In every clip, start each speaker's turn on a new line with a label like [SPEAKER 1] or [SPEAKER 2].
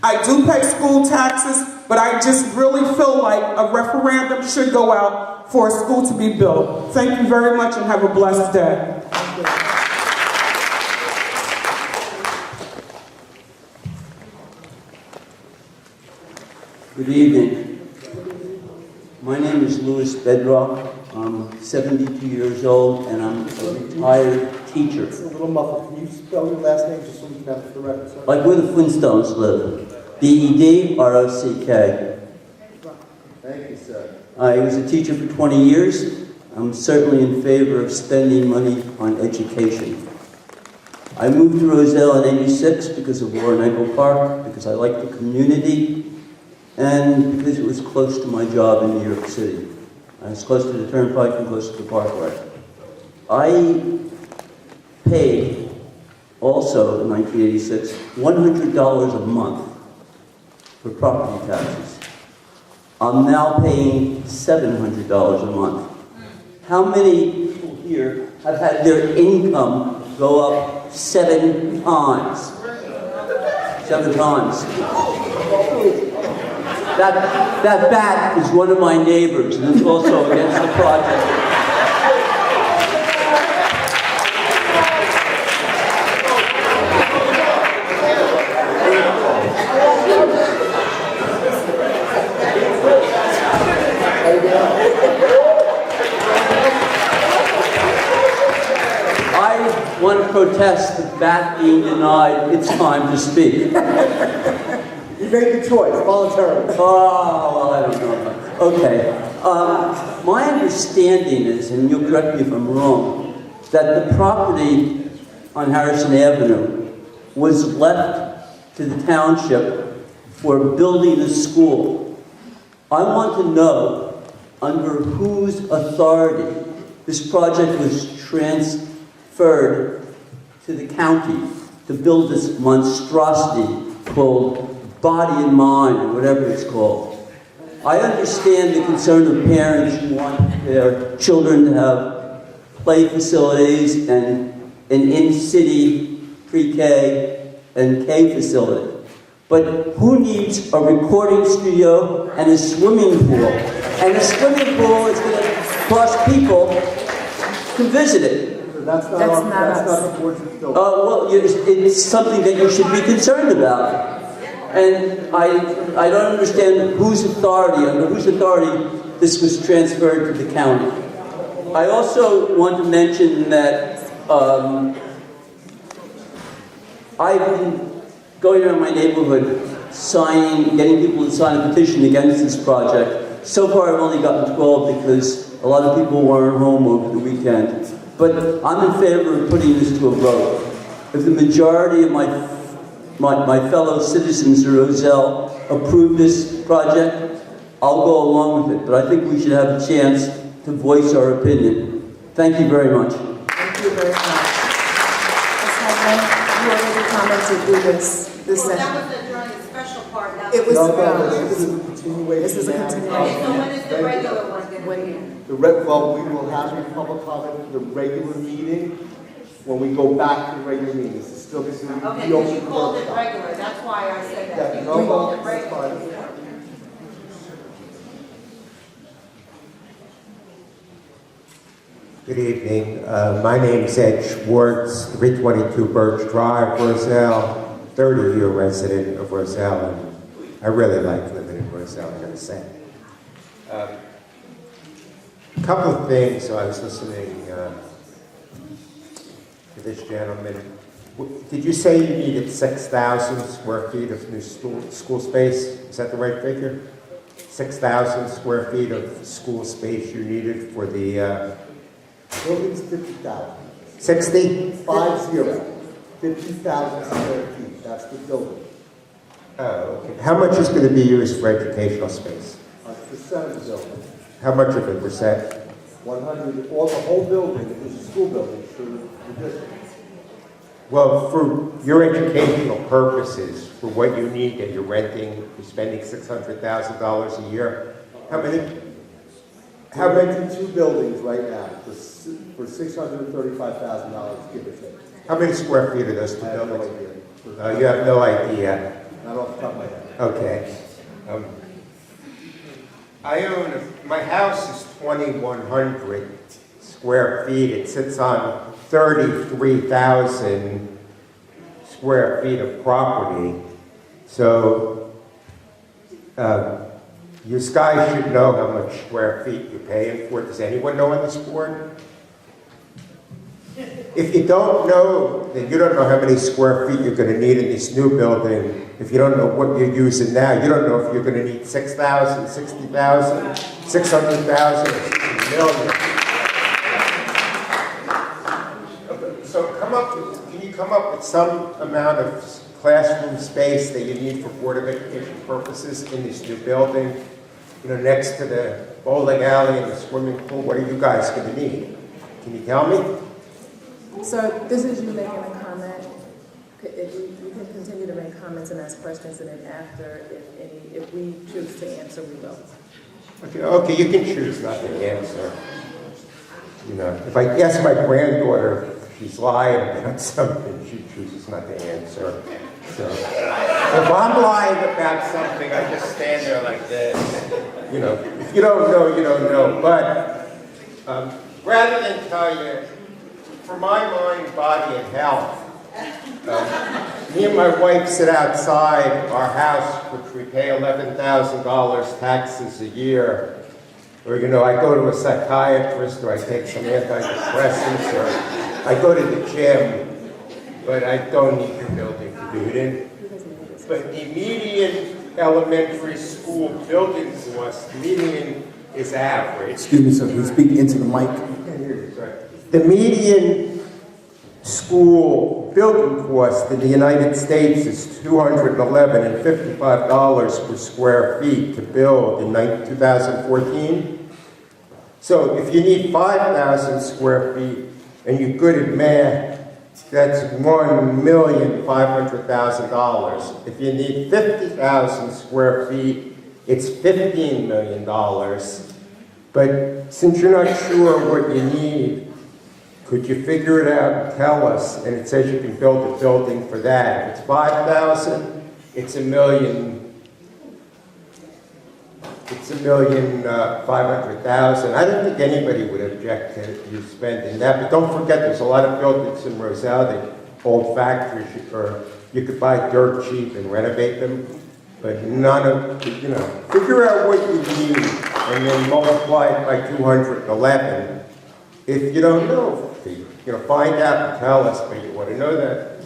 [SPEAKER 1] I do pay school taxes, but I just really feel like a referendum should go out for a school to be built. Thank you very much and have a blessed day.
[SPEAKER 2] Good evening. My name is Louis Bedrock. I'm 72 years old and I'm a retired teacher.
[SPEAKER 3] It's a little muffled. Can you spell your last name just so we can have it for the record, sir?
[SPEAKER 2] Like where the Flintstones live. BdEd.
[SPEAKER 3] Thank you, sir.
[SPEAKER 2] I was a teacher for 20 years. I'm certainly in favor of spending money on education. I moved to Roselle in '86 because of War in Echo Park, because I liked the community, and because it was close to my job in New York City. I was close to the Turnpike and close to the Parkway. I paid, also in 1986, $100 a month for property taxes. I'm now paying $700 a month. How many people here have had their income go up 7 times? 7 times. That bat is one of my neighbors, and it's also against the project. I want to protest the bat being denied its time to speak.
[SPEAKER 3] You made the choice, voluntarily.
[SPEAKER 2] Oh, well, I don't know. Okay. My understanding is, and you'll correct me if I'm wrong, that the property on Harrison Avenue was left to the township for building a school. I want to know under whose authority this project was transferred to the county to build this monstrosity called Body and Mind, or whatever it's called. I understand the concern of parents who want their children to have play facilities and an in-city pre-K and K facility. But who needs a recording studio and a swimming pool? And a swimming pool is going to cost people to visit it.
[SPEAKER 3] That's not the board's building.
[SPEAKER 2] Well, it's something that you should be concerned about. And I don't understand under whose authority this was transferred to the county. I also want to mention that I've been going around my neighborhood getting people to sign a petition against this project. So far I've only gotten 12 because a lot of people weren't home over the weekend. But I'm in favor of putting this to a vote. If the majority of my fellow citizens of Roselle approve this project, I'll go along with it. But I think we should have a chance to voice our opinion. Thank you very much.
[SPEAKER 4] Thank you very much. Ms. Hedman, you already commented through this session.
[SPEAKER 5] That was during the special part.
[SPEAKER 4] It was
[SPEAKER 3] No, this is a continuation.
[SPEAKER 4] This is a
[SPEAKER 5] Okay,
[SPEAKER 4] continuation.
[SPEAKER 5] so when is the regular one going to be?
[SPEAKER 3] Well, we will have a public comment for the regular meeting when we go back to the regular meeting. This is still going to be
[SPEAKER 5] Okay,
[SPEAKER 3] the
[SPEAKER 5] because
[SPEAKER 3] open
[SPEAKER 5] you called it
[SPEAKER 3] workshop.
[SPEAKER 5] regular, that's why I said that.
[SPEAKER 3] Yeah,
[SPEAKER 5] You
[SPEAKER 3] no,
[SPEAKER 5] called it
[SPEAKER 3] that's
[SPEAKER 5] regular.
[SPEAKER 3] fine.
[SPEAKER 6] Good evening. My name is Ed Schwartz, 322 Birch Drive, Roselle, 30-year resident of Roselle, and I really like living in Roselle, I'm going to say. A couple of things. So I was listening to this gentleman. Did you say you needed 6,000 square feet of new school space? Is that the right figure? 6,000 square feet of school space you needed for the...
[SPEAKER 3] Building's 50,000.
[SPEAKER 6] 60?
[SPEAKER 3] 50,000 square feet. That's the building.
[SPEAKER 6] Oh, okay. How much is going to be used for educational space?
[SPEAKER 3] Percent of the building.
[SPEAKER 6] How much of it, percent?
[SPEAKER 3] 100. All the whole building is a school building for the district.
[SPEAKER 6] Well, for your educational purposes, for what you need that you're renting, you're spending $600,000 a year.
[SPEAKER 3] We're renting 2 buildings right now for $635,000, give or take.
[SPEAKER 6] How many square feet are those 2
[SPEAKER 3] I have no
[SPEAKER 6] buildings?
[SPEAKER 3] idea.
[SPEAKER 6] You have no idea.
[SPEAKER 3] Not off the top of my head.
[SPEAKER 6] Okay. My house is 2,100 square feet. It sits on 33,000 square feet of property. So, you guys should know how much square feet you're paying for. Does anyone know on this board? If you don't know, then you don't know how many square feet you're going to need in this new building. If you don't know what you're using now, you don't know if you're going to need 6,000, 60,000, 600,000, or 60 million. So can you come up with some amount of classroom space that you need for Board of Education purposes in this new building? You know, next to the bowling alley and the swimming pool, what are you guys going to need? Can you tell me?
[SPEAKER 4] So this is you making a comment. If you can continue to make comments and ask questions, and then after, if we choose to answer, we will.
[SPEAKER 6] Okay, you can choose not to answer. You know, if I ask my granddaughter if she's lying about something, she chooses not to answer. So, if I'm lying about something, I just stand there like this. You know, if you don't know, you don't know. But rather than tell you, for my mind, body, and health, me and my wife sit outside our house, which we pay $11,000 taxes a year. Or, you know, I go to a psychiatrist, or I take some antidepressants, or I go to the gym, but I don't need the building to do it in. But the median elementary school building cost, median is average.
[SPEAKER 7] Excuse me, sir, can you speak into the mic?
[SPEAKER 6] The median school building cost in the United States is $211.55 per square feet to build in 2014. So if you need 5,000 square feet and you're good at math, that's $1,500,000. If you need 50,000 square feet, it's $15 million. But since you're not sure what you need, could you figure it out and tell us? And it says you can build a building for that. If it's 5,000, it's $1,500,000. I don't think anybody would object to you spending that. But don't forget, there's a lot of buildings in Roselle, the old factories, or you could buy dirt cheap and renovate them. But none of, you know, figure out what you need and then multiply it by 211. If you don't know, you know, find out and tell us, but you want to know that.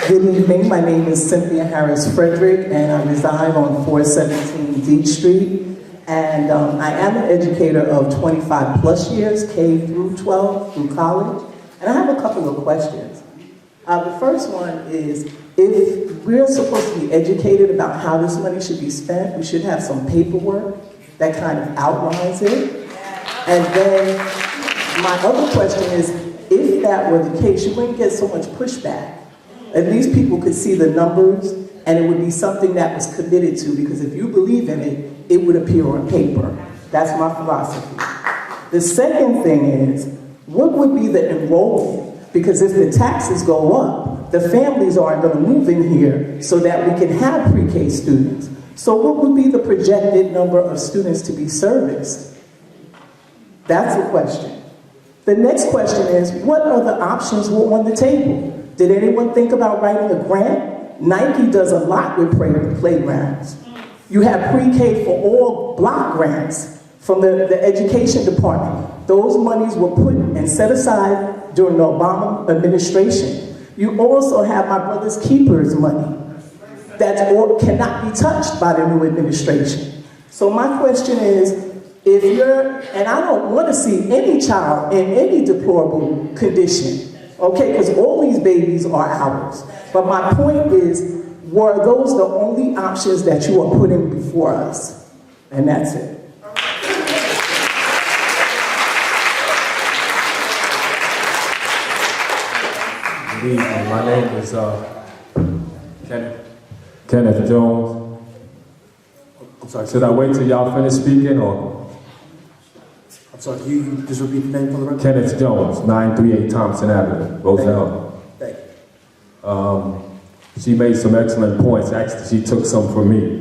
[SPEAKER 8] Good evening, my name is Cynthia Harris Frederick, and I reside on 417 D Street. And I am an educator of 25 plus years, K through 12, through college. And I have a couple of questions. The first one is, if we're supposed to be educated about how this money should be spent, we should have some paperwork that kind of outlines it. And then my other question is, if that were the case, you wouldn't get so much pushback. At least people could see the numbers, and it would be something that was committed to, because if you believe in it, it would appear on paper. That's my philosophy. The second thing is, what would be the enrollment? Because if the taxes go up, the families aren't going to move in here so that we can have pre-K students. So what would be the projected number of students to be serviced? That's a question. The next question is, what other options were on the table? Did anyone think about writing a grant? Nike does a lot with playgrounds. You have pre-K for all block grants from the education department. Those monies were put and set aside during the Obama administration. You also have my brother's keepers money that cannot be touched by the new administration. So my question is, if you're, and I don't want to see any child in any deplorable condition, okay, because all these babies are ours. But my point is, were those the only options that you are putting before us? And that's it.
[SPEAKER 9] Good evening. My name is Kenneth Jones. I'm sorry, should I wait till y'all finish speaking, or?
[SPEAKER 7] I'm sorry, can you just repeat the name for the record?
[SPEAKER 9] Kenneth Jones, 938 Thompson Avenue, Roselle.
[SPEAKER 7] Thank you.
[SPEAKER 9] She made some excellent points. Actually, she took some from me.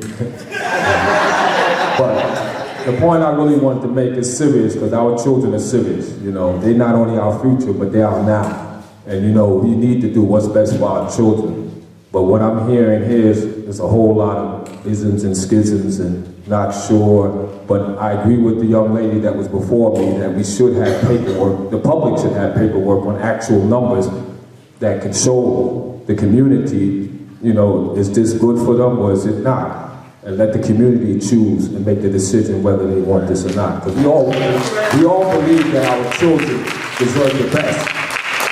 [SPEAKER 9] But the point I really wanted to make is serious, because our children are serious. You know, they're not only our future, but they are now. And you know, we need to do what's best for our children. But what I'm hearing here is a whole lot of isms and schisms and not sure. But I agree with the young lady that was before me that we should have paperwork, the public should have paperwork on actual numbers that can show the community, you know, is this good for them or is it not? And let the community choose and make the decision whether they want this or not. Because we all believe that our children deserve the best.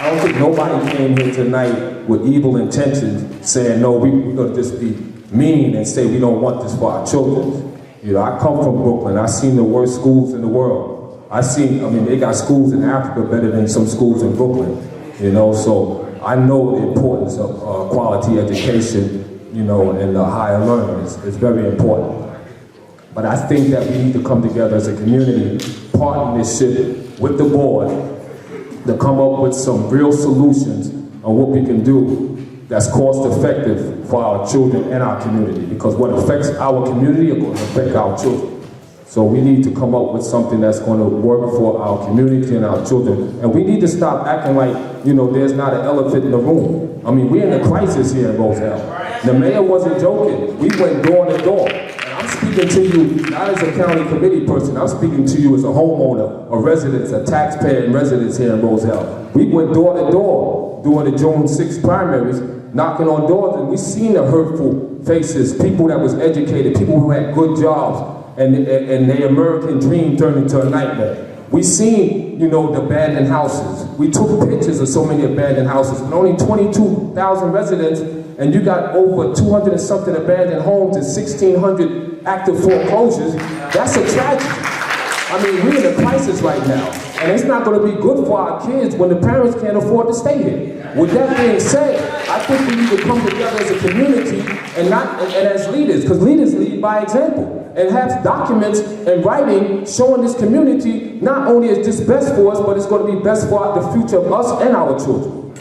[SPEAKER 9] I don't think nobody came here tonight with evil intentions saying, no, we're going to just be mean and say we don't want this for our children. You know, I come from Brooklyn. I've seen the worst schools in the world. They got schools in Africa better than some schools in Brooklyn. You know, so I know the importance of quality education, you know, and higher learning is very important. But I think that we need to come together as a community, partnership with the board, to come up with some real solutions on what we can do that's cost effective for our children and our community. Because what affects our community is going to affect our children. So we need to come up with something that's going to work for our community and our children. And we need to stop acting like, you know, there's not an elephant in the room. I mean, we're in a crisis here in Roselle. The mayor wasn't joking. We went door to door. I'm speaking to you not as a county committee person, I'm speaking to you as a homeowner, a resident, a taxpayer and residents here in Roselle. We went door to door during the June 6th primaries, knocking on doors, and we seen the hurtful faces, people that was educated, people who had good jobs, and their American dream turned into a nightmare. We seen, you know, the abandoned houses. We took pictures of so many abandoned houses, with only 22,000 residents, and you got over 200 and something abandoned homes and 1,600 active foreclosures. That's a tragedy. I mean, we're in a crisis right now, and it's not going to be good for our kids when the parents can't afford to stay here. With that being said, I think we need to come together as a community and as leaders, because leaders lead by example, and have documents and writing showing this community not only is this best for us, but it's going to be best for the future of us and our children.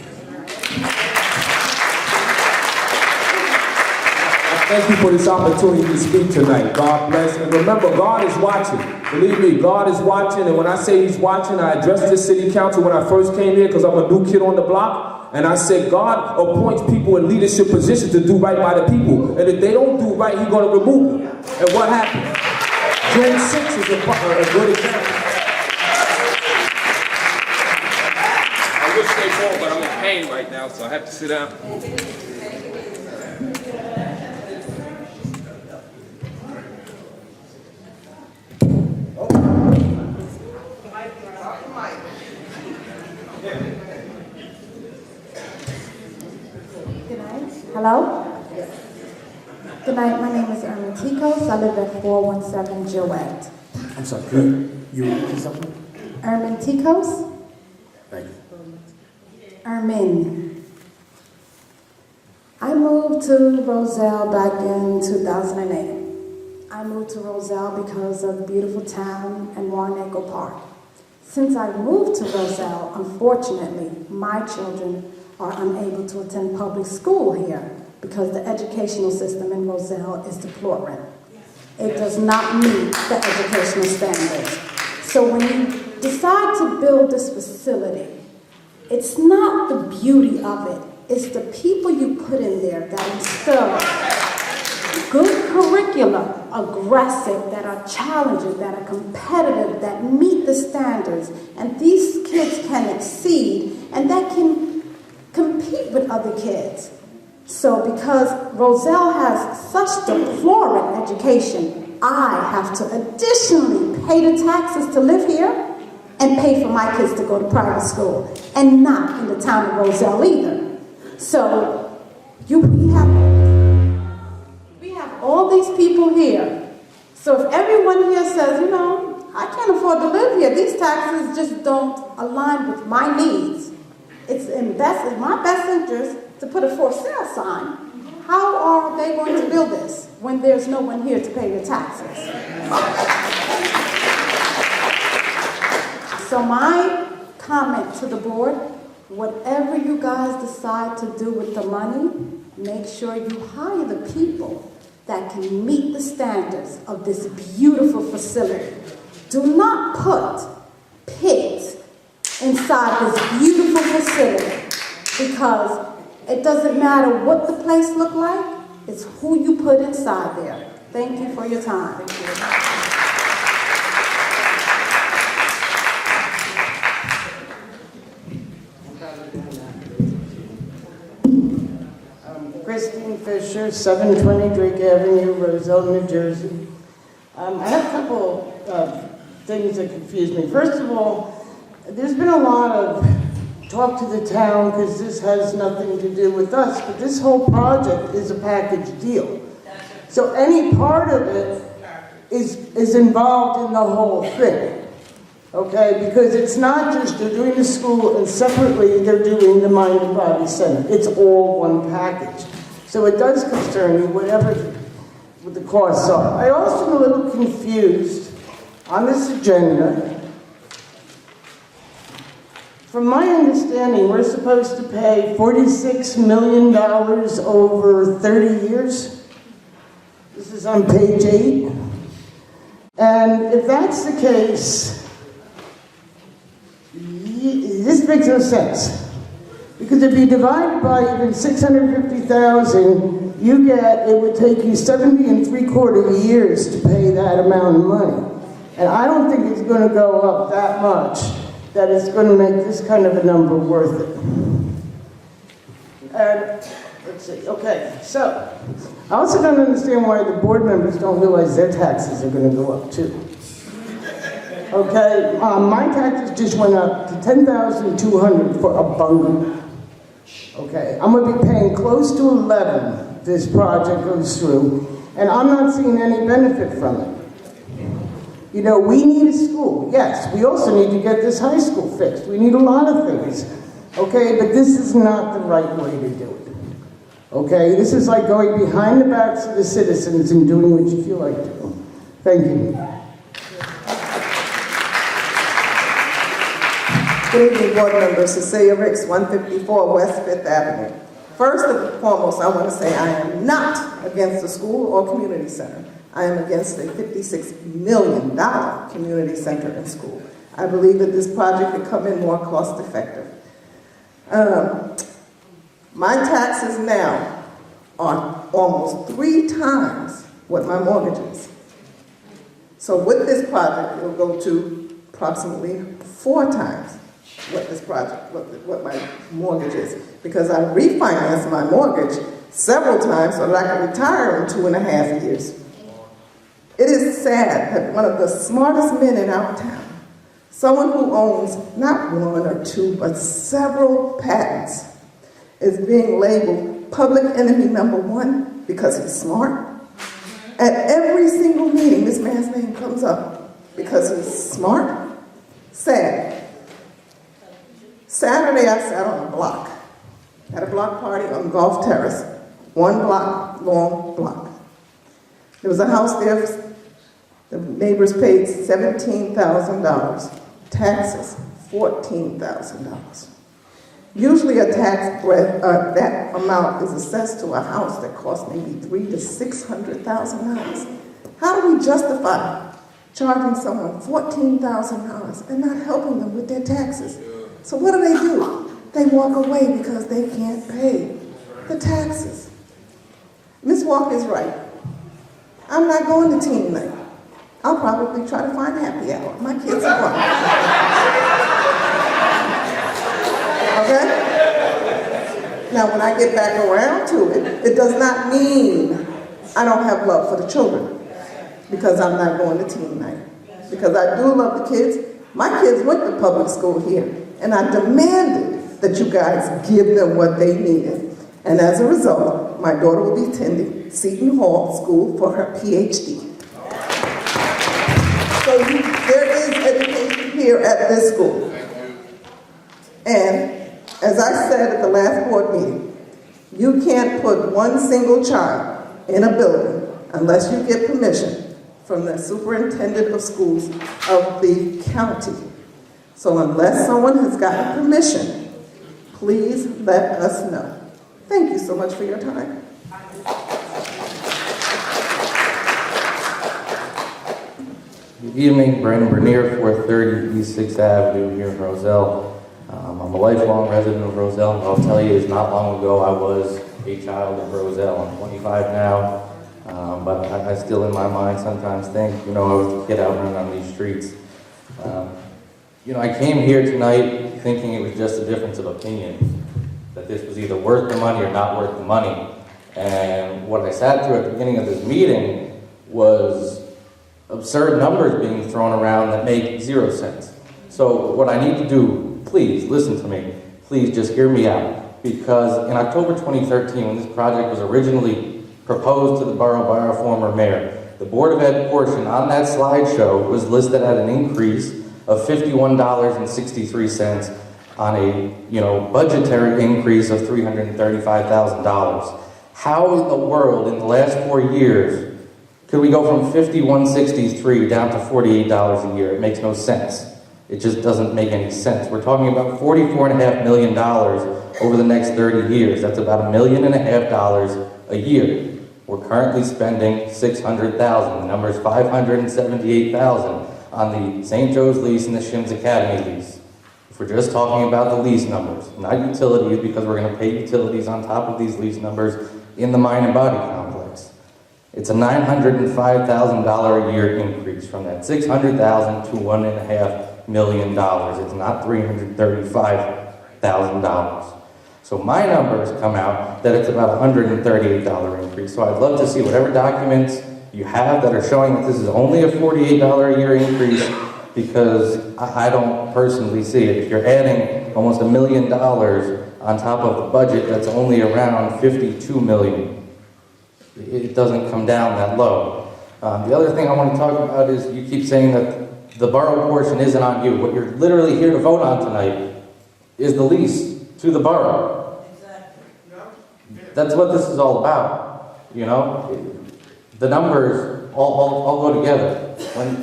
[SPEAKER 9] Thank you for this opportunity to speak tonight. God bless. And remember, God is watching. Believe me, God is watching. And when I say He's watching, I addressed this city council when I first came here because I'm a new kid on the block. And I said, God appoints people in leadership positions to do right by the people. And if they don't do right, He's going to remove them. And what happened? June 6 is a good example.
[SPEAKER 10] I wish they more, but I'm in pain right now, so I have to sit down.
[SPEAKER 11] Hello? Good night, my name is Ermin Tikos. I live at 417 Gillette.
[SPEAKER 7] I'm sorry, could you repeat something?
[SPEAKER 11] Ermin Tikos?
[SPEAKER 7] Thank you.
[SPEAKER 11] Ermin. I moved to Roselle back in 2008. I moved to Roselle because of the beautiful town and Warren-Echo Park. Since I moved to Roselle, unfortunately, my children are unable to attend public school here because the educational system in Roselle is deplorable. It does not meet the educational standards. So when you decide to build this facility, it's not the beauty of it, it's the people you put in there that instill good curriculum, aggressive, that are challenging, that are competitive, that meet the standards, and these kids can exceed, and that can compete with other kids. So because Roselle has such deplorable education, I have to additionally pay the taxes to live here and pay for my kids to go to private school, and not in the town of Roselle either. So we have all these people here. So if everyone here says, you know, I can't afford to live here, these taxes just don't align with my needs, it's in my best interest to put a for sale sign. How are they going to build this when there's no one here to pay your taxes? So my comment to the board, whatever you guys decide to do with the money, make sure you hire the people that can meet the standards of this beautiful facility. Do not put pigs inside this beautiful facility, because it doesn't matter what the place looks like, it's who you put inside there. Thank you for your time.
[SPEAKER 12] Christine Fisher, 720 Drake Avenue, Roselle, New Jersey. I have a couple of things that confuse me. First of all, there's been a lot of talk to the town because this has nothing to do with us, but this whole project is a package deal. So any part of it is involved in the whole thing, okay? Because it's not just they're doing the school and separately they're doing the Mind and Body Center. It's all one package. So it does concern me, whatever the costs are. I also am a little confused on this agenda. From my understanding, we're supposed to pay $46 million over 30 years. This is on page 8. And if that's the case, this makes no sense. Because if you divide by even 650,000, you get, it would take you 70 3/4 years to pay that amount of money. And I don't think it's going to go up that much that it's going to make this kind of a number worth it. And let's see, okay, so I also don't understand why the board members don't realize their taxes are going to go up too. Okay, my taxes just went up to $10,200 for a bungalow. Okay, I'm going to be paying close to 11 if this project goes through, and I'm not seeing any benefit from it. You know, we need a school, yes. We also need to get this high school fixed. We need a lot of things, okay? But this is not the right way to do it, okay? This is like going behind the backs of the citizens and doing what you feel like doing. Thank you.
[SPEAKER 13] Good evening, board member. Cecilia Ricks, 154 West 5th Avenue. First and foremost, I want to say I am not against the school or community center. I am against a $56 million community center and school. I believe that this project could come in more cost effective. My taxes now are almost 3 times what my mortgage is. So with this project, it will go to approximately 4 times what this project, what my mortgage is, because I refinanced my mortgage several times so that I can retire in 2.5 years. It is sad that one of the smartest men in our town, someone who owns not 1 or 2, but several patents, is being labeled public enemy number 1 because he's smart. At every single meeting, this man's name comes up because he's smart. Sad. Saturday, I sat on a block, at a block party on Gulf Terrace, 1 block, long block. There was a house there, the neighbors paid $17,000, taxes, $14,000. Usually a tax, that amount is assessed to a house that costs maybe $300,000 to $600,000. How do we justify charging someone $14,000 and not helping them with their taxes? So what do? They walk away because they can't pay the taxes. Ms. Walker is right. I'm not going to teen night. I'll probably try to find happy hour. My kids are grown. Okay? Now, when I get back around to it, it does not mean I don't have love for the children because I'm not going to teen night. Because I do love the kids. My kids went to public school here, and I demanded that you guys give them what they needed. And as a result, my daughter will be attending Seton Hall School for her PhD. So there is education here at this school. And as I said at the last board meeting, you can't put one single child in a building unless you get permission from the superintendent of schools of the county. So unless someone has gotten permission, please let us know. Thank you so much for your time.
[SPEAKER 14] Good evening, Brandon Bernier, 430 East 6th Avenue here in Roselle. I'm a lifelong resident of Roselle. I'll tell you, it's not long ago I was a child of Roselle. I'm 25 now, but I still in my mind sometimes think, I was a kid out running on these streets. I came here tonight thinking it was just a difference of opinion, that this was either worth the money or not worth the money. And what I sat through at the beginning of this meeting was absurd numbers being thrown around that make 0 sense. So what I need to do, please listen to me, please just hear me out, because in October 2013, when this project was originally proposed to the borough by our former mayor, the Board of Ed portion on that slideshow was listed at an increase of $51.63 on a budgetary increase of $335,000. How in the world in the last 4 years could we go from $51.63 down to $48 a year? It makes no sense. It just doesn't make any sense. We're talking about $44.5 million over the next 30 years. That's about $1.5 million a year. We're currently spending $600,000. The number is $578,000 on the St. Joe's lease and the Shims Academy lease. If we're just talking about the lease numbers, not utilities, because we're going to pay utilities on top of these lease numbers in the mind and body complex. It's a $905,000 a year increase from that $600,000 to $1.5 million. It's not $335,000. So my numbers come out that it's about a $138 increase. So I'd love to see whatever documents you have that are showing that this is only a $48 a year increase, because I don't personally see it. If you're adding almost $1 million on top of the budget that's only around $52 million, it doesn't come down that low. The other thing I want to talk about is you keep saying that the borough portion isn't on you. What you're literally here to vote on tonight is the lease to the borough. That's what this is all about, The numbers all go together.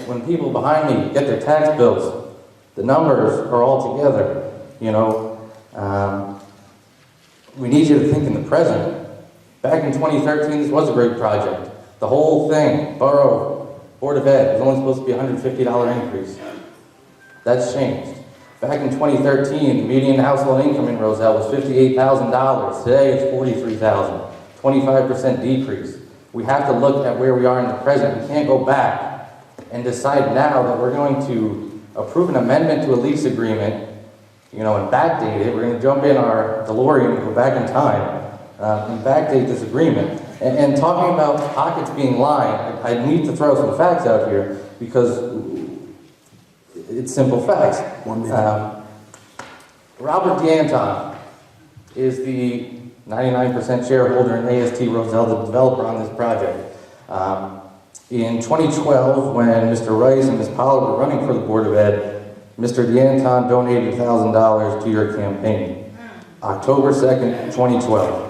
[SPEAKER 14] When people behind me get their tax bills, the numbers are all together, We need you to think in the present. Back in 2013, this was a great project. The whole thing, borough, Board of Ed, was only supposed to be a $150 increase. That's changed. Back in 2013, the median household income in Roselle was $58,000. Today it's $43,000. 25% decrease. We have to look at where we are in the present. We can't go back and decide now that we're going to approve an amendment to a lease agreement, and backdate it. We're going to jump in our DeLorean and go back in time and backdate this agreement. And talking about pockets being lined, I need to throw some facts out here because it's simple facts.
[SPEAKER 7] 1 minute.
[SPEAKER 14] Robert DeAnton is the 99% shareholder in AST Roselle, the developer on this project. In 2012, when Mr. Rice and Ms. Pollard were running for the Board of Ed, Mr. DeAnton donated $1,000 to your campaign. October 2nd, 2012.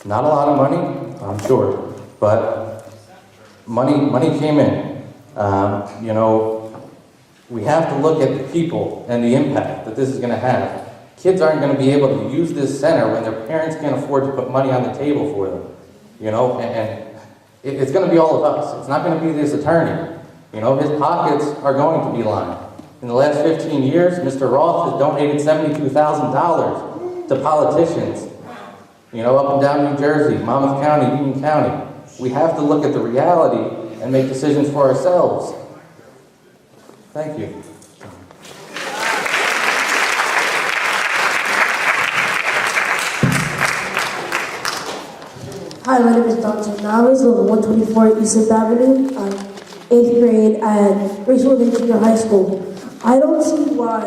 [SPEAKER 14] Not a lot of money, I'm sure, but money came in. We have to look at the people and the impact that this is going to have. Kids aren't going to be able to use this center when their parents can't afford to put money on the table for them, and it's going to be all of us. It's not going to be this attorney. His pockets are going to be lined. In the last 15 years, Mr. Roth has donated $72,000 to politicians, up and down New Jersey, Monmouth County, Union County. We have to look at the reality and make decisions for ourselves. Thank you.
[SPEAKER 15] Hi, my name is Dr. Navis of 124 East 6th Avenue. I'm 8th grade at Roselle Junior High School. I don't see why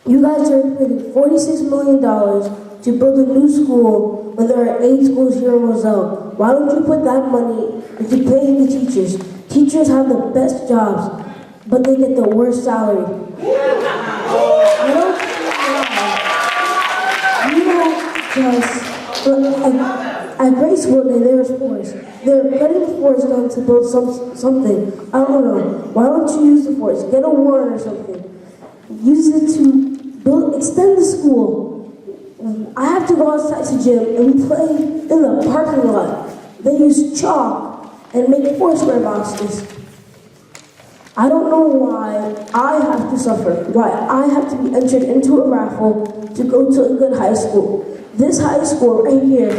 [SPEAKER 15] you guys are putting $46 million to build a new school when there are 8 schools here in Roselle. Why don't you put that money into paying the teachers? Teachers have the best jobs, but they get the worst salary. I don't at grade school there's force. They're putting force down to build something. I don't know. Why don't you use the force? Get a warrant or something. use it to extend the school. I have to go outside to gym and we play in the parking lot. They use chalk and make foursquare boxes. I don't know why I have to suffer, why I have to be entered into a raffle to go to a good high school. This high school right here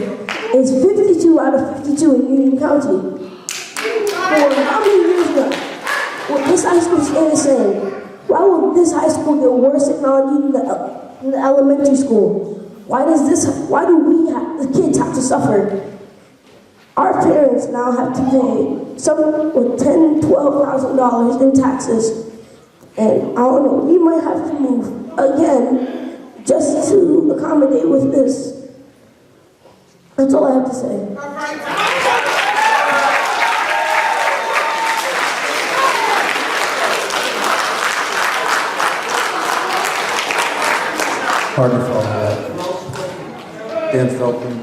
[SPEAKER 15] is 52 out of 52 in Union County. For how many years now? Well, this high school stay the same. Why will this high school get worse technology than the elementary school? Why do the kids have to suffer? Our parents now have to pay something with $10,000, $12,000 in taxes. And I don't know, we might have to move again just to accommodate with this. That's all I have to say.
[SPEAKER 7] Hard to follow that. Dan Feldman,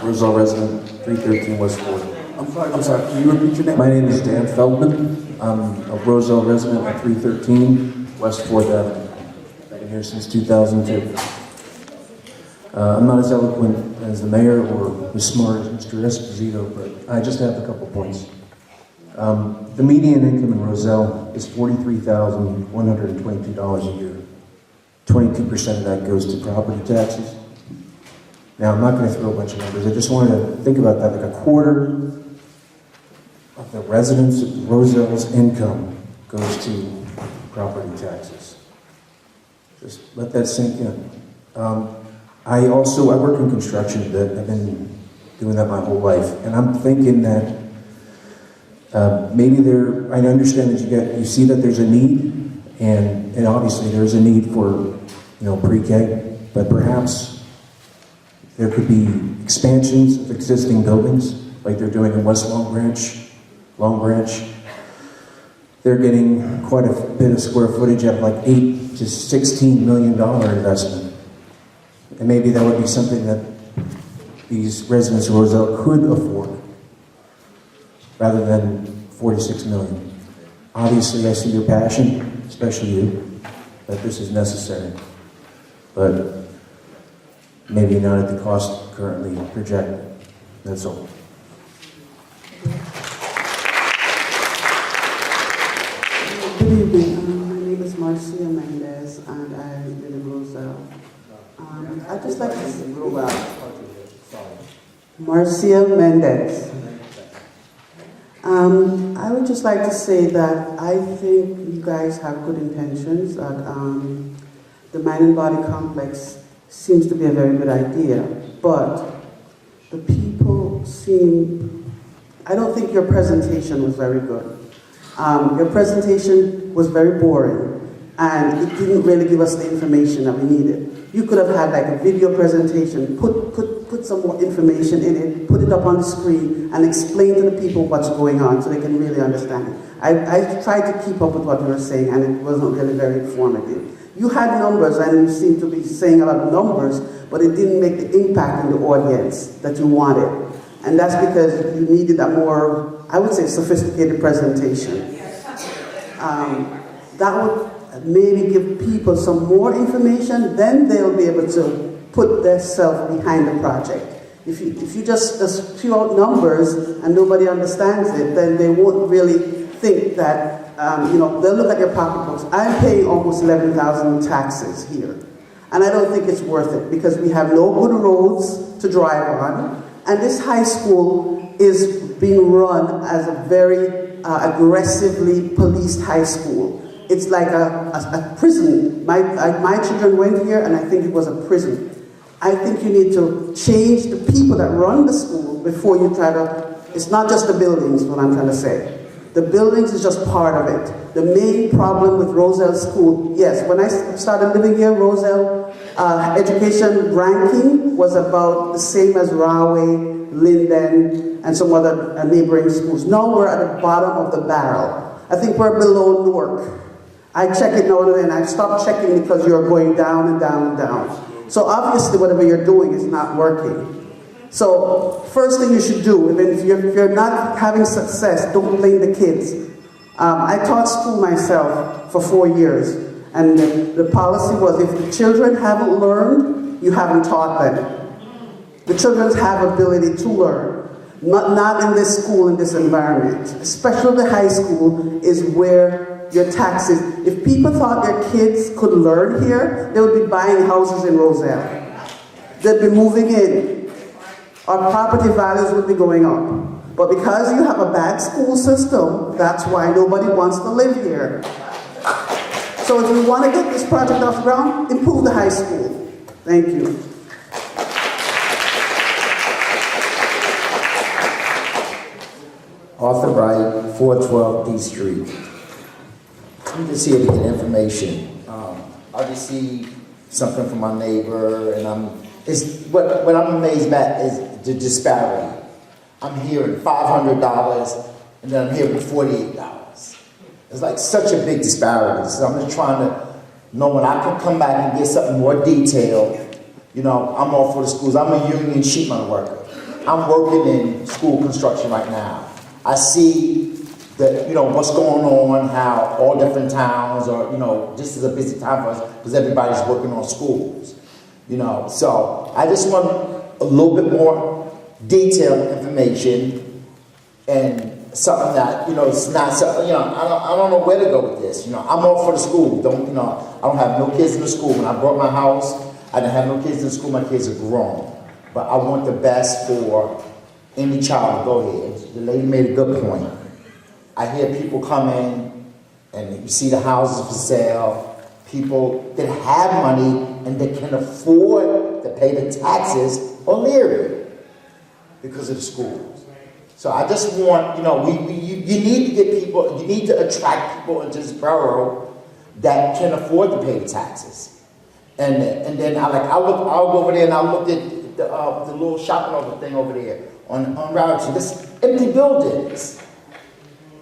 [SPEAKER 7] Roselle resident, 313 West 4th. I'm sorry, can you repeat your name? My name is Dan Feldman. I'm a Roselle resident at 313 West 4th Avenue. I've been here since 2002. I'm not as eloquent as the mayor or as smart as Mr. Esposito, but I just have a couple points. The median income in Roselle is $43,122 a year. 22% of that goes to property taxes. Now, I'm not going to throw a bunch of numbers. I just want to think about that. Like a quarter of the residents of Roselle's income goes to property taxes. Just let that sink in. I work in construction. I've been doing that my whole life. And I'm thinking that I understand that you see that there's a need, and obviously there's a need for, pre-K, but perhaps there could be expansions of existing buildings, like they're doing in West Long Branch. They're getting quite a bit of square footage at like $8 to $16 million investment. And maybe that would be something that these residents of Roselle could afford, rather than $46 million. Obviously, I see your passion, especially you, that this is necessary. But maybe not at the cost currently projected. That's all.
[SPEAKER 16] Good evening. My name is Marcia Mendez, and I live in Roselle. I'd just like to say, Marcia Mendez. I would just like to say that I think you guys have good intentions. That the Mind and Body Complex seems to be a very good idea, but the people I don't think your presentation was very good. Your presentation was very boring, and it didn't really give us the information that we needed. You could have had like a video presentation, put some more information in it, put it up on the screen, and explain to the people what's going on so they can really understand it. I tried to keep up with what you were saying, and it wasn't really very informative. You had numbers, and you seemed to be saying a lot of numbers, but it didn't make the impact in the audience that you wanted. And that's because you needed a more, I would say, sophisticated presentation. That would maybe give people some more information, then they'll be able to put themselves behind the project. If you just spew out numbers and nobody understands it, then they won't really think that, they'll look at your pocketbooks. I'm paying almost $11,000 in taxes here. And I don't think it's worth it because we have no good roads to drive on. And this high school is being run as a very aggressively policed high school. It's like a prison. My children went here, and I think it was a prison. I think you need to change the people that run the school before you try to. It's not just the buildings, what I'm trying to say. The buildings is just part of it. The main problem with Roselle School, yes, when I started living here, Roselle education ranking was about the same as Rahway, Linden, and some other neighboring schools. Now we're at the bottom of the barrel. I think we're below Newark. I check it now and then. I stop checking because you're going down and down and down. So obviously whatever you're doing is not working. So first thing you should do, if you're not having success, don't blame the kids. I taught school myself for 4 years. And the policy was if the children haven't learned, you haven't taught them. The children have ability to learn. Not in this school, in this environment. Especially the high school is where your taxes, if people thought their kids could learn here, they would be buying houses in Roselle. They'd be moving in. Our property values would be going up. But because you have a bad school system, that's why nobody wants to live here. So if we want to get this project off the ground, improve the high school. Thank you.
[SPEAKER 17] Arthur Wright, 412 D Street. I'm just here to get information. I received something from my neighbor, and what I'm amazed at is the disparity. I'm hearing $500, and then I'm hearing $48. It's like such a big disparity. So I'm just trying to know when I can come back and get something more detailed. You know, I'm all for the schools. I'm a union sheetman worker. I'm working in school construction right now. I see that, you know, what's going on, how all different towns are, you know, this is a busy time for us because everybody's working on schools, you know. So I just want a little bit more detailed information and something that, you know, it's not something, you know, I don't know where to go with this. You know, I'm all for the school. You know, I don't have no kids in the school. When I bought my house, I didn't have no kids in the school. My kids are grown. But I want the best for any child to go here. The lady made a good point. I hear people come in and you see the houses for sale, people that have money and that can afford to pay the taxes are leery because of the schools. So I just want, you know, you need to get people, you need to attract people into this borough that can afford to pay the taxes. And then I'll go over there and I'll look at the little shopping over thing over there on Route 2. This empty buildings.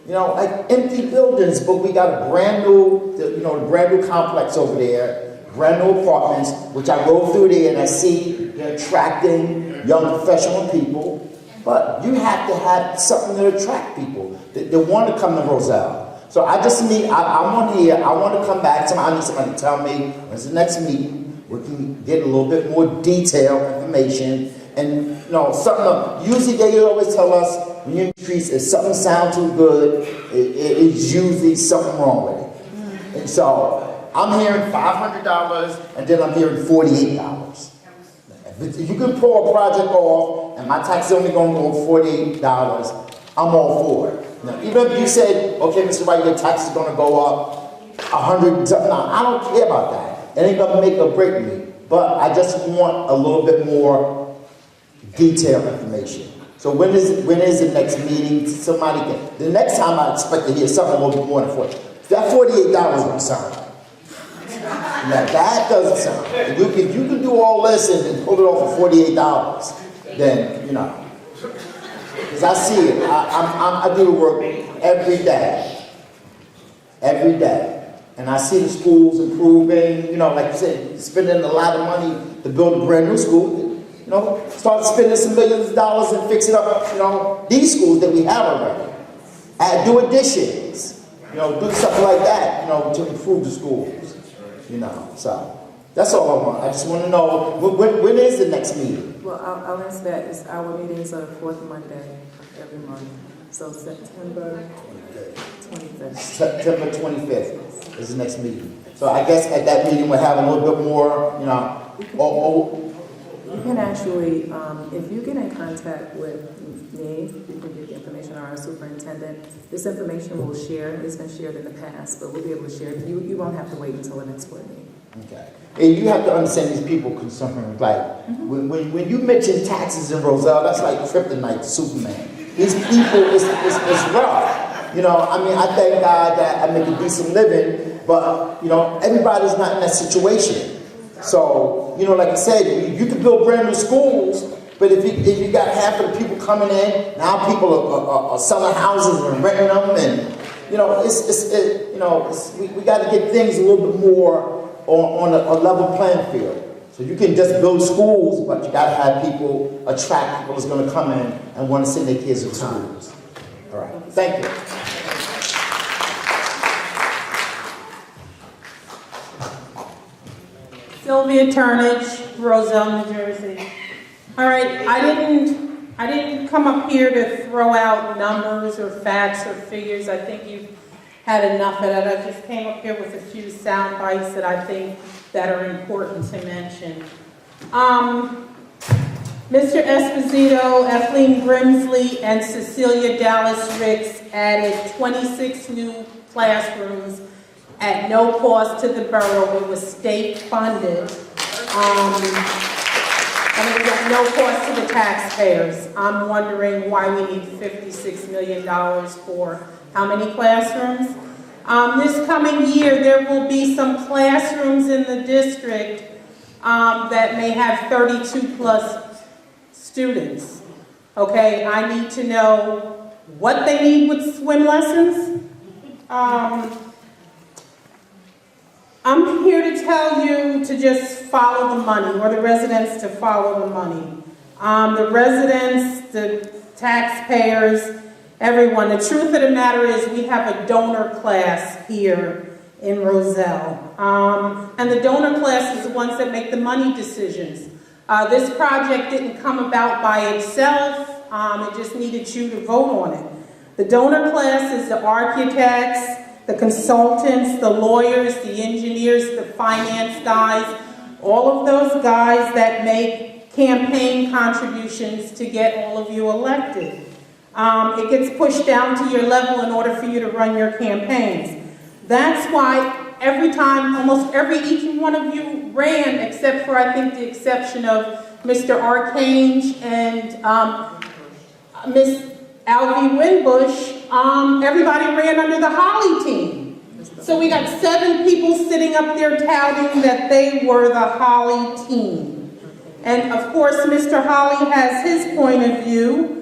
[SPEAKER 17] You know, like empty buildings, but we got a brand new, the brand new complex over there, brand new apartments, which I go through there and I see they're attracting young professional people. But you have to have something to attract people that want to come to Roselle. So I just need, I'm on here, I want to come back, I need somebody to tell me when's the next meeting, we can get a little bit more detailed information. And you know, something, usually they always tell us, when you're in the streets, if something sounds too good, it's usually something wrong with it. And so, I'm hearing $500, and then I'm hearing $48. If you can pull a project off, and my tax is only going to go $48, I'm all for it. Now, even if you said, okay, Mr. Wright, your tax is going to go up 100, no, I don't care about that. It ain't going to make or break me. But I just want a little bit more detailed information. So when is the next meeting? Somebody can, the next time I expect to hear something a little bit more than 40. That $48 don't sound right. Now that doesn't sound right. If you can do all this and pull it off for $48, then, you know. Because I see it. I do the work every day. Every day. And I see the schools improving, you know, like you said, spending a lot of money to build a brand new school. You know, start spending some millions of dollars and fixing up, you know, these schools that we have already. Do additions, you know, do something like that, you know, to improve the schools, you know. So that's all I want. I just want to know, when is the next meeting?
[SPEAKER 4] Well, I'll answer that. It's our meetings are the fourth Monday every month. So September 25th.
[SPEAKER 17] September 25th is the next meeting. So I guess at that meeting we'll have a little bit more, you know,
[SPEAKER 4] you can actually, if you get in contact with me, you can get the information on our superintendent. This information we'll share. It's been shared in the past, but we'll be able to share it. You won't have to wait until the next board meeting.
[SPEAKER 17] Okay. And you have to understand these people concerned. Like, when you mention taxes in Roselle, that's like kryptonite to Superman. These people, it's rough. You know, I mean, I thank God that I make a decent living, but, you know, everybody's not in that situation. So, you know, like I said, you can build brand new schools, but if you got half of the people coming in, now people are selling houses and renting them, and you know, we got to get things a little bit more on a level playing field. So you can just build schools, but you got to have people, attract people that's going to come in and want to send their kids to schools. All right, thank you.
[SPEAKER 18] Sylvia Turnage, Roselle, New Jersey. All right, I didn't come up here to throw out numbers or facts or figures. I think you've had enough of that. I just came up here with a few sound bites that I think that are important to mention. Mr. Esposito, Etheline Grimsley, and Cecilia Dallas-Ricks added 26 new classrooms at no cost to the borough. It was state funded. And it was at no cost to the taxpayers. I'm wondering why we need $56 million for how many classrooms? This coming year, there will be some classrooms in the district that may have 32 plus students. Okay, I need to know what they need with swim lessons. I'm here to tell you to just follow the money, or the residents to follow the money. The residents, the taxpayers, everyone. The truth of the matter is we have a donor class here in Roselle. And the donor class is the ones that make the money decisions. This project didn't come about by itself. It just needed you to vote on it. The donor class is the architects, the consultants, the lawyers, the engineers, the finance guys, all of those guys that make campaign contributions to get all of you elected. It gets pushed down to your level in order for you to run your campaigns. That's why every time, almost each one of you ran, except for I think the exception of Mr. Archange and Miss Alvy Winbush, everybody ran under the Holly team. So we got 7 people sitting up there touting that they were the Holly team. And of course, Mr. Holly has his point of view.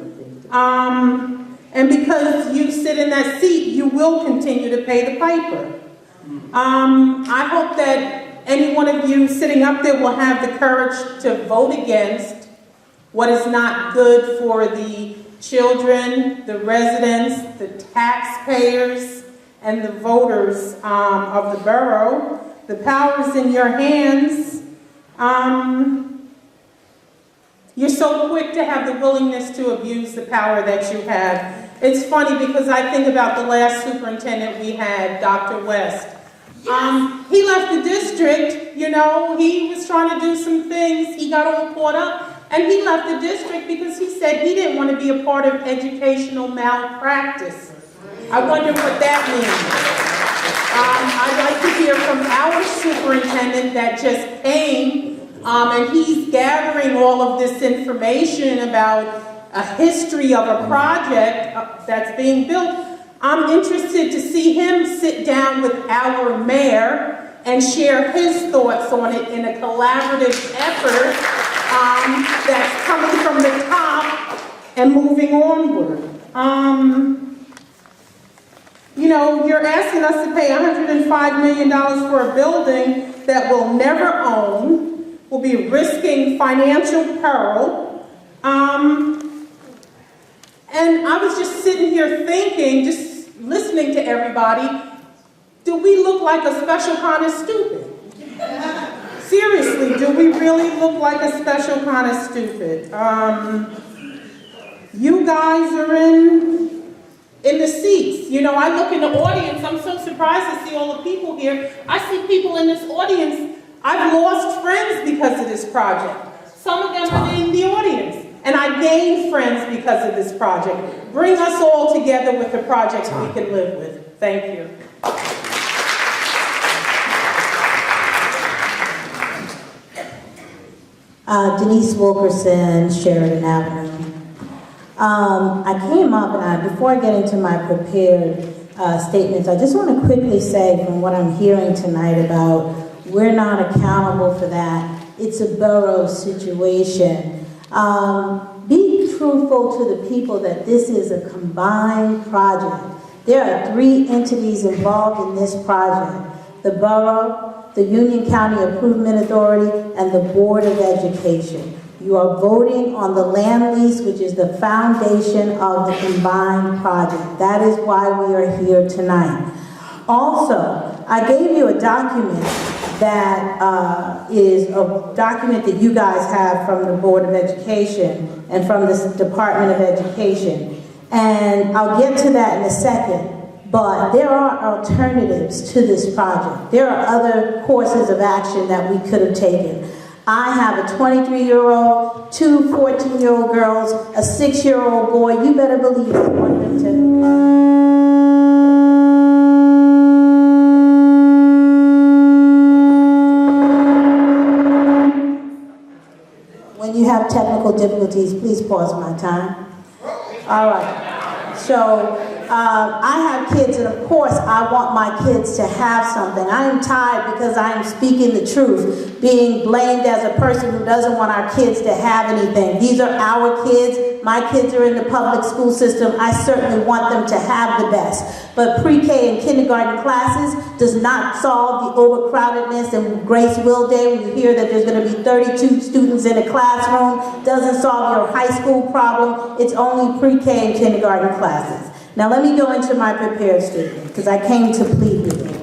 [SPEAKER 18] And because you sit in that seat, you will continue to pay the piper. I hope that any one of you sitting up there will have the courage to vote against what is not good for the children, the residents, the taxpayers, and the voters of the borough. The power is in your hands. You're so quick to have the willingness to abuse the power that you have. It's funny because I think about the last superintendent we had, Dr. West. He left the district, you know, he was trying to do some things, he got all caught up, and he left the district because he said he didn't want to be a part of educational malpractice. I wonder what that means. I'd like to hear from our superintendent that just came, and he's gathering all of this information about a history of a project that's being built. I'm interested to see him sit down with our mayor and share his thoughts on it in a collaborative effort that's coming from the top and moving onward. You know, you're asking us to pay $105 million for a building that we'll never own, will be risking financial peril. And I was just sitting here thinking, just listening to everybody, do we look like a special kind of stupid? Seriously, do we really look like a special kind of stupid? You guys are in the seats. You know, I look in the audience, I'm so surprised to see all the people here. I see people in this audience, I've lost friends because of this project. Some of them are in the audience. And I gained friends because of this project. Bring us all together with a project we can live with. Thank you.
[SPEAKER 19] Denise Wilkerson, Sheridan Avenue. I came up, and before I get into my prepared statements, I just want to quickly say from what I'm hearing tonight about we're not accountable for that. It's a borough situation. Be truthful to the people that this is a combined project. There are 3 entities involved in this project: the borough, the Union County Improvement Authority, and the Board of Education. You are voting on the land lease, which is the foundation of the combined project. That is why we are here tonight. Also, I gave you a document that is a document that you guys have from the Board of Education and from the Department of Education. And I'll get to that in a second. But there are alternatives to this project. There are other courses of action that we could have taken. I have a 23-year-old, two 14-year-old girls, a 6-year-old boy. You better believe I want them to. When you have technical difficulties, please pause my time. All right. So I have kids, and of course I want my kids to have something. I am tired because I am speaking the truth, being blamed as a person who doesn't want our kids to have anything. These are our kids. My kids are in the public school system. I certainly want them to have the best. But pre-K and kindergarten classes does not solve the overcrowdedness. And Grace Will Day, when you hear that there's going to be 32 students in a classroom, doesn't solve your high school problem. It's only pre-K and kindergarten classes. Now let me go into my prepared statement, because I came to plead with you.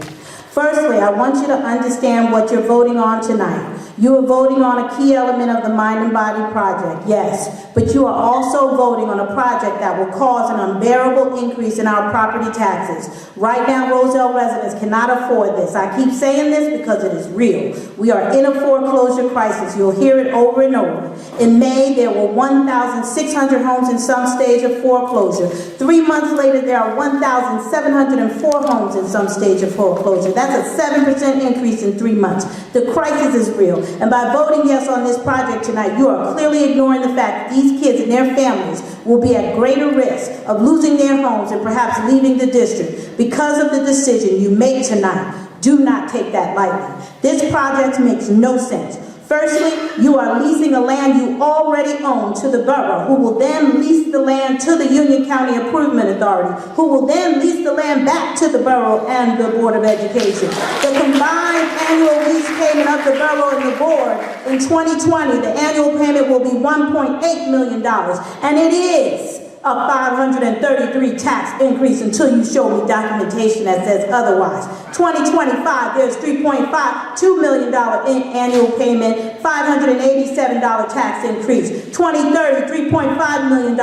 [SPEAKER 19] Firstly, I want you to understand what you're voting on tonight. You are voting on a key element of the Mind and Body Project, yes, but you are also voting on a project that will cause an unbearable increase in our property taxes. Right now, Roselle residents cannot afford this. I keep saying this because it is real. We are in a foreclosure crisis. You'll hear it over and over. In May, there were 1,600 homes in some stage of foreclosure. 3 months later, there are 1,704 homes in some stage of foreclosure. That's a 7% increase in 3 months. The crisis is real. And by voting yes on this project tonight, you are clearly ignoring the fact that these kids and their families will be at greater risk of losing their homes and perhaps leaving the district because of the decision you make tonight. Do not take that lightly. This project makes no sense. Firstly, you are leasing a land you already own to the borough, who will then lease the land to the Union County Improvement Authority, who will then lease the land back to the borough and the Board of Education. The combined annual lease payment of the borough and the board in 2020, the annual payment will be $1.8 million, and it is a 533 tax increase until you show me documentation that says otherwise. 2025, there's $3.2 million in annual payment, $587 tax increase. 2030, $3.5 million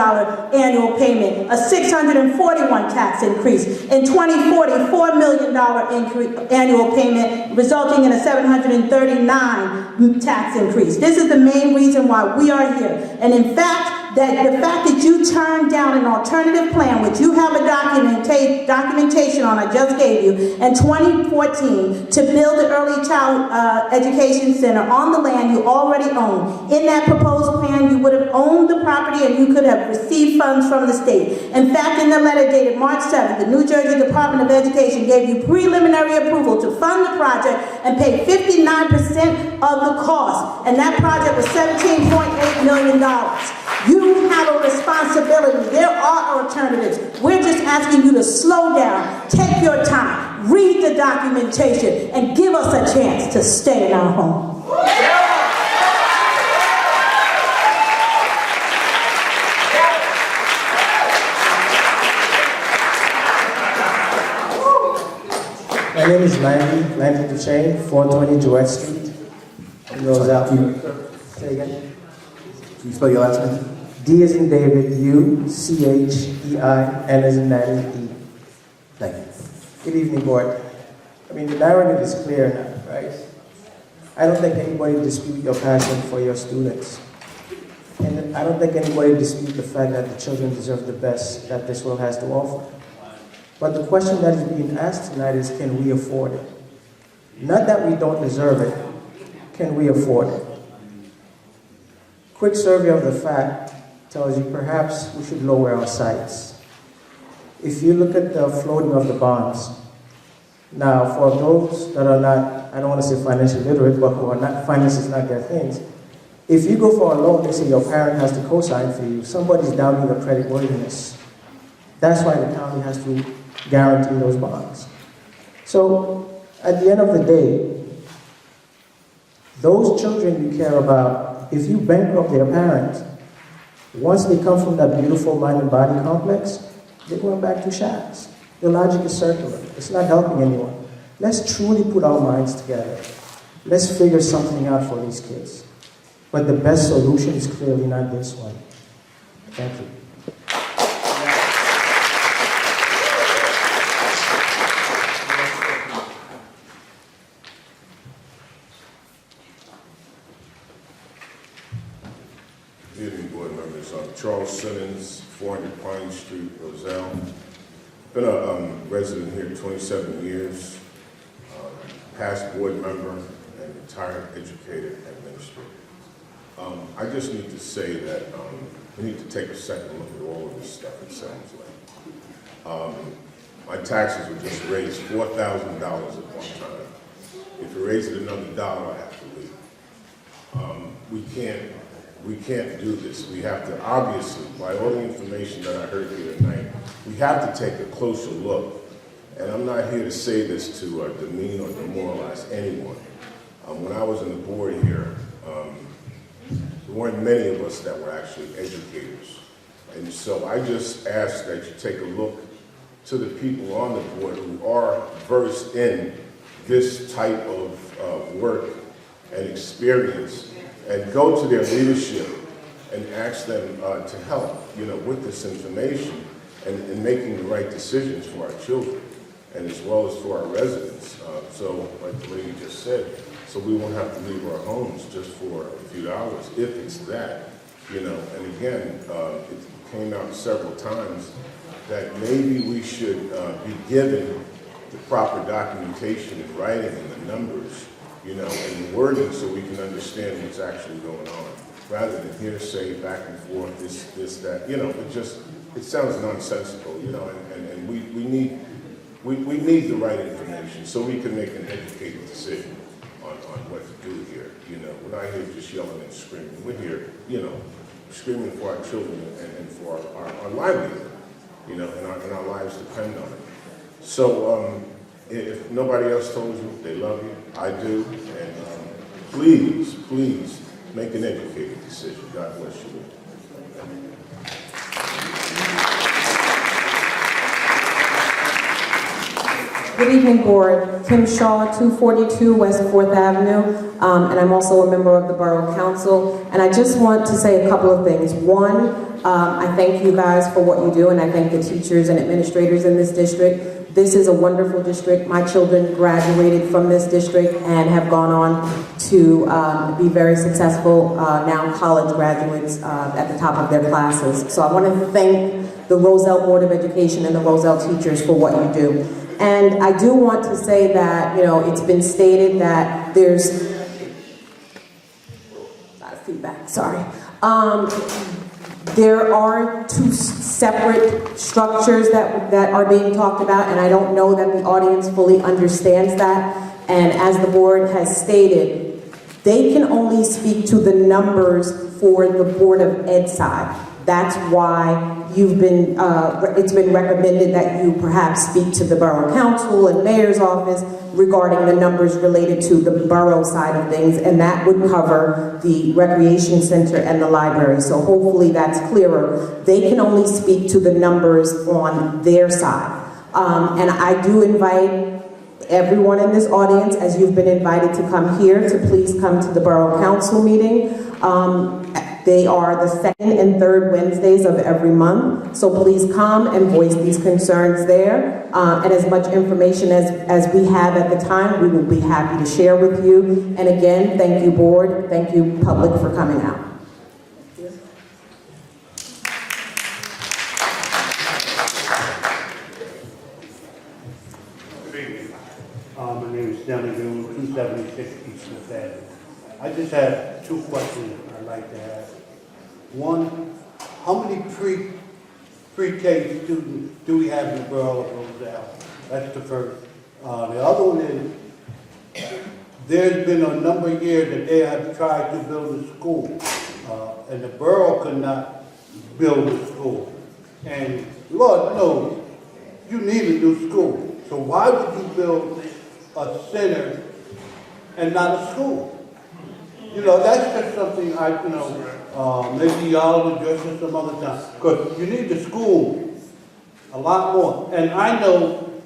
[SPEAKER 19] annual payment, a $641 tax increase. In 2040, $4 million annual payment, resulting in a $739 tax increase. This is the main reason why we are here. And in fact, the fact that you turned down an alternative plan, which you have a documentation on, I just gave you, in 2014 to build an early child education center on the land you already own. In that proposed plan, you would have owned the property and you could have received funds from the state. In fact, in the letter dated March 7th, the New Jersey Department of Education gave you preliminary approval to fund the project and pay 59% of the cost. And that project was $17.8 million. You have a responsibility. There are alternatives. We're just asking you to slow down, take your time, read the documentation, and give us a chance to stay in our home.
[SPEAKER 20] My name is Landy Duchesne, 420 Duet Street, in Roselle. Say again.
[SPEAKER 17] Can you spell your last name?
[SPEAKER 20] D as in David, U-C-H-E-I, N as in Nanny, E.
[SPEAKER 17] Thank you.
[SPEAKER 20] Good evening, board. I mean, the narrative is clear now, right? I don't think anybody disputes your passion for your students. And I don't think anybody disputes the fact that the children deserve the best that this world has to offer. But the question that is being asked tonight is, can we afford it? Not that we don't deserve it, can we afford it? Quick survey of the fact tells you perhaps we should lower our sights. If you look at the floating of the bonds, now for those that are not, I don't want to say financially literate, but who are not, finance is not their things, if you go for a loan, they say your parent has to co-sign for you, somebody's doubting your credit worthiness. That's why the county has to guarantee those bonds. So at the end of the day, those children you care about, if you bankrupt their parents, once they come from that beautiful mind and body complex, they're going back to shacks. The logic is circular. It's not helping anyone. Let's truly put our minds together. let's figure something out for these kids. But the best solution is clearly not this one. Thank you.
[SPEAKER 21] Good evening, board members. Charles Simmons, 400 Pine Street, Roselle. Been a resident here 27 years, past board member and retired educator administrator. I just need to say that we need to take a second look at all of this stuff, it sounds like. My taxes were just raised $4,000 at one time. If you raise it another dollar, I have to leave. We can't do this. We have to, obviously, by all the information that I heard here tonight, we have to take a closer look. And I'm not here to say this to demean or demoralize anyone. When I was on the board here, there weren't many of us that were actually educators. And so I just ask that you take a look to the people on the board who are versed in this type of work and experience, and go to their leadership and ask them to help, with this information and making the right decisions for our children, and as well as for our residents. So, like the lady just said, so we won't have to leave our homes just for a few hours, if it's that, And again, it came out several times that maybe we should be given the proper documentation in writing and the numbers, and the wording, so we can understand what's actually going on, rather than hearsay, back and forth, this, that, it sounds nonsensical, and we need the right information so we can make an educated decision on what to do here, We're not here just yelling and screaming. We're here, screaming for our children and for our livelihood, and our lives depend on it. So, if nobody else told you they love you, I do, and please make an educated decision. God bless you.
[SPEAKER 22] Good evening, board. Kim Shaw, 242 West 4th Avenue, and I'm also a member of the Borough Council. And I just want to say a couple of things. One, I thank you guys for what you do, and I thank the teachers and administrators in this district. This is a wonderful district. My children graduated from this district and have gone on to be very successful, now college graduates at the top of their classes. So I want to thank the Roselle Board of Education and the Roselle teachers for what you do. And I do want to say that, it's been stated that there's, a lot of feedback, sorry. There are two separate structures that are being talked about, and I don't know that the audience fully understands that. And as the board has stated, they can only speak to the numbers for the Board of Ed side. That's why it's been recommended that you perhaps speak to the Borough Council and Mayor's office regarding the numbers related to the borough side of things, and that would cover the recreation center and the library. So hopefully that's clearer. They can only speak to the numbers on their side. And I do invite everyone in this audience, as you've been invited to come here, to please come to the Borough Council meeting. They are the second and third Wednesdays of every month, so please come and voice these concerns there. And as much information as we have at the time, we will be happy to share with you. And again, thank you, board, thank you, public, for coming out.
[SPEAKER 23] My name is Stanley Goon, 276 East Smith Avenue. I just have two questions I'd like to ask. One, how many pre-K students do we have in the borough of Roselle? That's the first. The other one is, there's been a number of years that they have tried to build a school, and the borough could not build a school. And Lord knows, you need a new school. So why would you build a center and not a school? That's just something maybe y'all will address it some other time. Because you need the school a lot more. And I know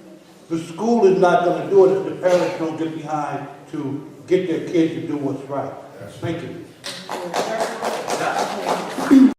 [SPEAKER 23] the school is not going to do it if the parents don't get behind to get their kids to do what's right. Thank you.